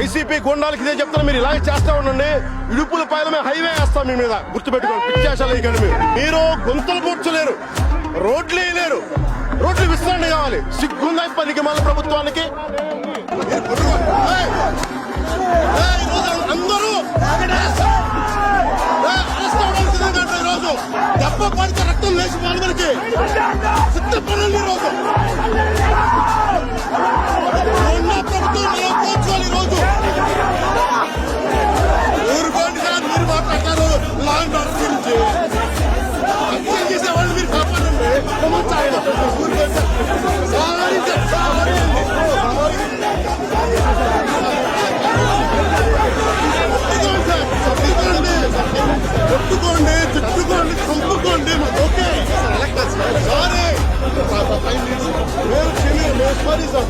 YCP గుండాలకి ఇదే చెప్తాను, మీరు ఇలాగే చేస్తా ఉండండి. ఇడుపుల పైన మేము హైవే వేస్తాం మీ మీద, గుర్తుపెట్టుకోండి. పిచ్చేసాలు ఇక్కడ మీరు గొంతులు కూర్చోలేరు, రోడ్లు వేయలేరు, రోడ్లు విస్తరణ కావాలి. సిగ్గుందా పనికి మళ్ళీ ప్రభుత్వానికి? అందరూ ఈరోజు దెబ్బ పడితే రక్తం లేచి పాల్గొనికి సిద్ధపడాలి. ఈరోజు ఉన్న ప్రభుత్వం మనం కూర్చోవాలి. ఈరోజు ఊరుకోండి సార్, మీరు మాట్లాడతారు లాంగ్ ఆర్డర్ గురించి. హత్యలు చేసే వాళ్ళు మీరు కాపాడండి. కొట్టుకోండి, తిట్టుకోండి, చంపుకోండి, ఓకే సారీ. Sorry sir.